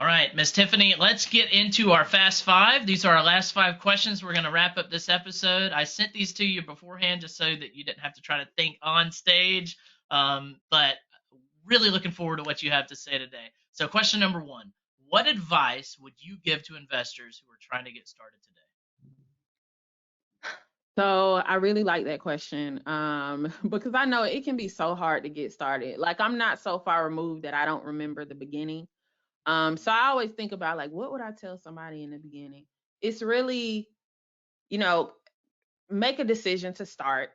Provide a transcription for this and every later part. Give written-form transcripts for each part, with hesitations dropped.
right, Miss Tiffany, let's get into our Fast Five. These are our last 5 questions. We're going to wrap up this episode. I sent these to you beforehand just so that you didn't have to try to think on stage. But really looking forward to what you have to say today. So, question number one: what advice would you give to investors who are trying to get started today? So I really like that question because I know it can be so hard to get started. Like I'm not so far removed that I don't remember the beginning. So I always think about like, what would I tell somebody in the beginning? It's really, you know, make a decision to start.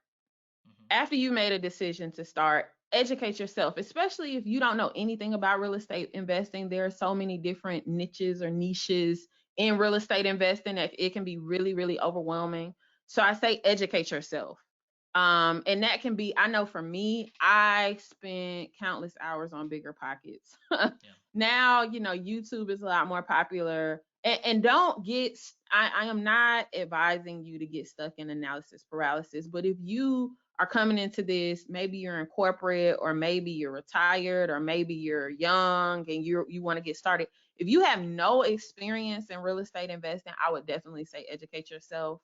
Mm-hmm. After you made a decision to start, educate yourself, especially if you don't know anything about real estate investing. There are so many different niches or niches in real estate investing that it can be really, really overwhelming. So I say educate yourself. And that can be, I know for me, I spent countless hours on Bigger Pockets. Yeah. Now, YouTube is a lot more popular. And don't get, I am not advising you to get stuck in analysis paralysis, but if you are coming into this, maybe you're in corporate, or maybe you're retired, or maybe you're young and you want to get started. If you have no experience in real estate investing, I would definitely say educate yourself,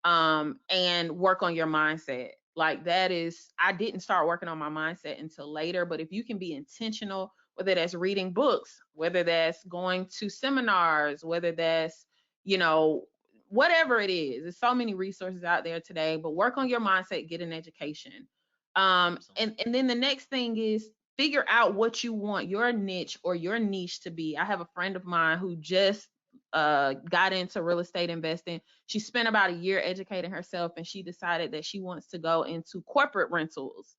and work on your mindset. Like that is, I didn't start working on my mindset until later, but if you can be intentional, whether that's reading books, whether that's going to seminars, whether that's, you know, whatever it is, there's so many resources out there today, but work on your mindset, get an education. Absolutely. And then the next thing is figure out what you want your niche or your niche to be. I have a friend of mine who just got into real estate investing. She spent about a year educating herself, and she decided that she wants to go into corporate rentals.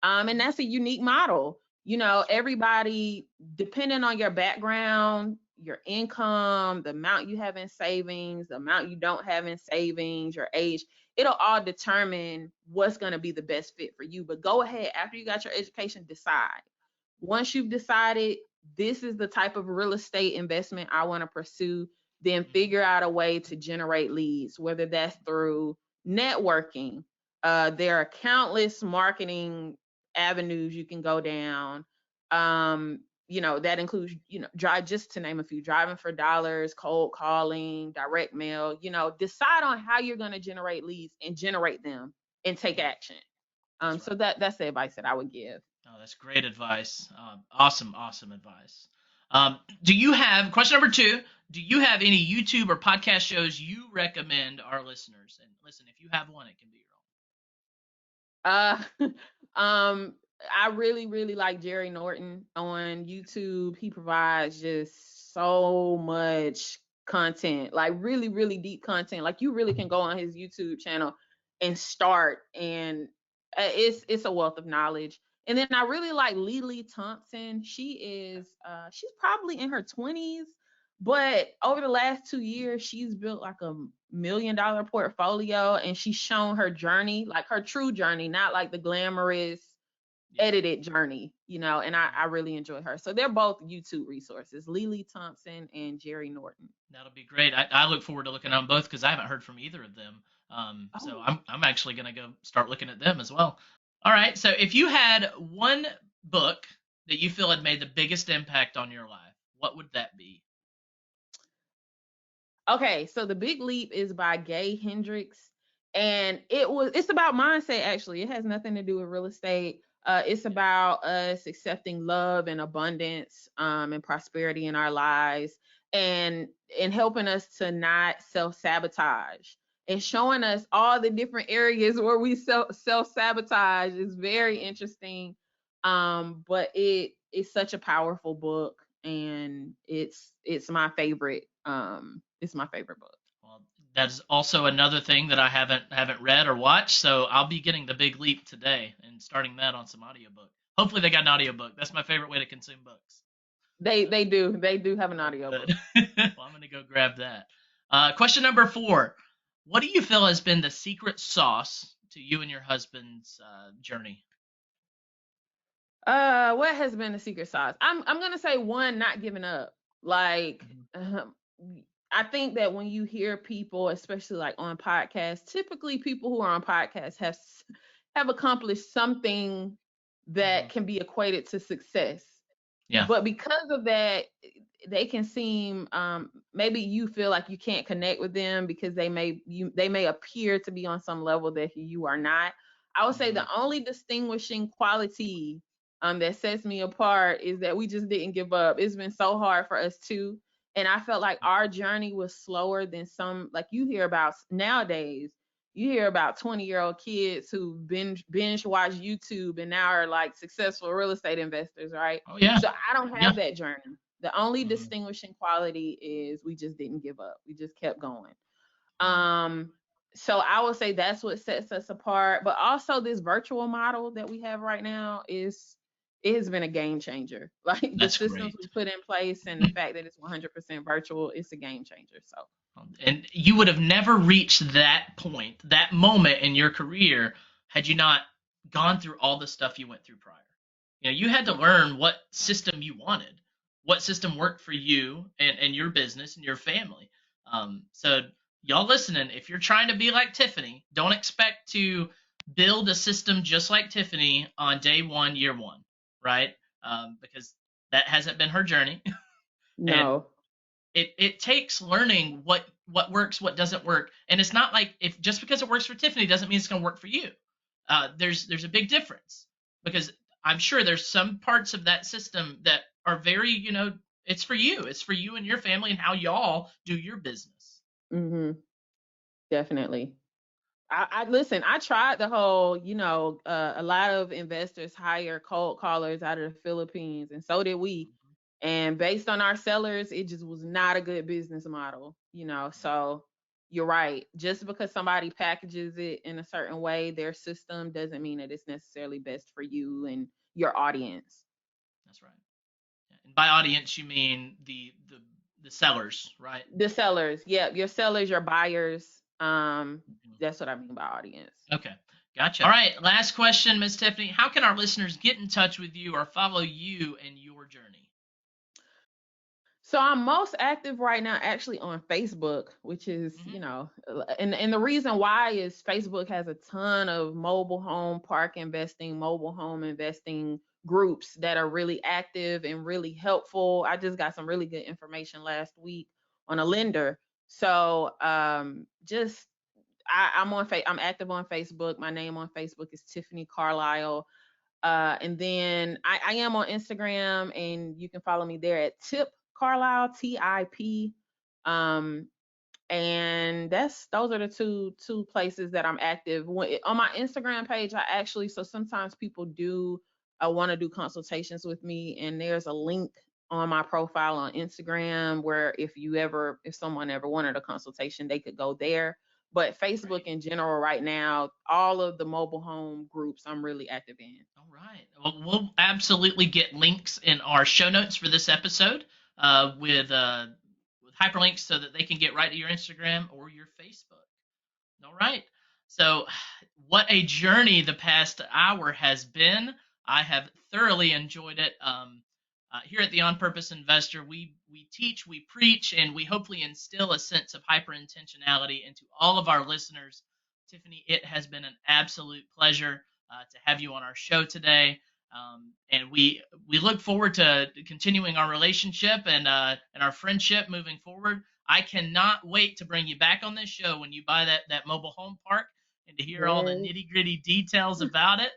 And that's a unique model. Everybody, depending on your background, your income, the amount you have in savings, the amount you don't have in savings, your age, it'll all determine what's going to be the best fit for you. But go ahead, after you got your education, decide. Once you've decided this is the type of real estate investment I want to pursue, then figure out a way to generate leads, whether that's through networking. There are countless marketing avenues you can go down. That includes, drive, just to name a few, driving for dollars, cold calling, direct mail. Decide on how you're going to generate leads and generate them and take Yeah, action. that's So right. that's the advice that I would give. Oh, that's great advice. Awesome, awesome advice. Do you have question number two? Do you have any YouTube or podcast shows you recommend our listeners? And listen, if you have one, it can be your Uh, um, I really, really like Jerry Norton on YouTube. He provides just so much content, like really, really deep content. Like you really can go on his YouTube channel and start, and it's a wealth of knowledge. And then I really like Lily Thompson. She's probably in her 20s, but over the last 2 years, she's built like $1 million portfolio, and she's shown her journey, like her true journey, not like the glamorous own. edited journey, and Yeah. I really enjoy her. So they're both YouTube resources, Lily Thompson and Jerry Norton. That'll be great. I look forward to looking on both because I haven't heard from either of them. So Oh, I'm actually gonna go start looking at them as well. All right. So if you had one book that you feel had made the biggest impact on your life, what would that be? okay. So The Big Leap is by Gay Hendricks, and it's about mindset. Actually, it has nothing to do with real estate. It's Yeah. about us accepting love and abundance, and prosperity in our lives, and helping us to not self sabotage, and showing us all the different areas where we self sabotage is very interesting. But it's such a powerful book, and it's my favorite. It's my favorite book. Well, that is also another thing that I haven't read or watched, so I'll be getting The Big Leap today and starting that on some audiobook. Hopefully they got an audiobook. That's my favorite way to consume books. They do have an Oh, audiobook. good. Well, I'm gonna go grab that. Question number four: what do you feel has been the secret sauce to you and your husband's journey? What has been the secret sauce? I'm gonna say one, not giving up. Like, Mhm. I think that when you hear people, especially like on podcasts, typically people who are on podcasts have accomplished something that Mhm. can be equated to success. Yeah. But because of that, they can seem, maybe you feel like you can't connect with them because they may appear to be on some level that you are not. I would say Hmm. the only distinguishing quality that sets me apart is that we just didn't give up. It's been so hard for us too. And I felt like our journey was slower than some, like you hear about nowadays. You hear about 20-year-old kids who binge watch YouTube and now are like successful real estate investors, right? Oh yeah, So I don't yeah. have that journey. The only Hmm. distinguishing quality is we just didn't give up. We just kept going. Hmm. Um, so I would say that's what sets us apart. But also this virtual model that we have right now is, it has been a game changer. Like the That's systems great. we put in place and the fact that it's 100% virtual, it's a game changer. So And you would have never reached that point, that moment in your career, had you not gone through all the stuff you went through prior. You had to learn what system you wanted, what system worked for you and your business and your family. So, y'all listening, if you're trying to be like Tiffany, don't expect to build a system just like Tiffany on day one, year one, right? Because that hasn't been her journey. And no. it takes learning what works, what doesn't work, and it's not like if just because it works for Tiffany doesn't mean it's going to work for you. There's a big difference because I'm sure there's some parts of that system that are very it's for you. It's for you and your family and how y'all do your business. Hmm. Definitely. I listen, I tried the whole, a lot of investors hire cold callers out of the Philippines, and so did we. And based on our sellers, it just was not a good business model. So you're right. Just because somebody packages it in a certain way, their system doesn't mean that it's necessarily best for you and your audience. That's right. Yeah. And by audience you mean the sellers, right? The sellers, yeah, your sellers, your buyers. Mhm. That's what I mean by audience. Okay. Gotcha. All right. Last question, Miss Tiffany. How can our listeners get in touch with you or follow you in your journey? So I'm most active right now actually on Facebook, which is, Hmm. and the reason why is Facebook has a ton of mobile home investing groups that are really active and really helpful. I just got some really good information last week on a lender. So just I'm active on Facebook. My name on Facebook is Tiffany Carlyle. And then I am on Instagram, and you can follow me there at Tip Carlisle, TIP. Um, and those are the two places that I'm active. On my Instagram page, I actually, so sometimes people do want to do consultations with me, and there's a link on my profile on Instagram where if someone ever wanted a consultation, they could go there. But Facebook Great. in general right now, all of the mobile home groups I'm really active in. All right. Well, we'll absolutely get links in our show notes for this episode with hyperlinks so that they can get right to your Instagram or your Facebook. All right. So, what a journey the past hour has been. I have thoroughly enjoyed it. Here at the On Purpose Investor, we teach, we preach, and we hopefully instill a sense of hyper intentionality into all of our listeners. Tiffany, it has been an absolute pleasure to have you on our show today. And we look forward to continuing our relationship and our friendship moving forward. I cannot wait to bring you back on this show when you buy that mobile home park and to hear all the Yes. nitty gritty details about it.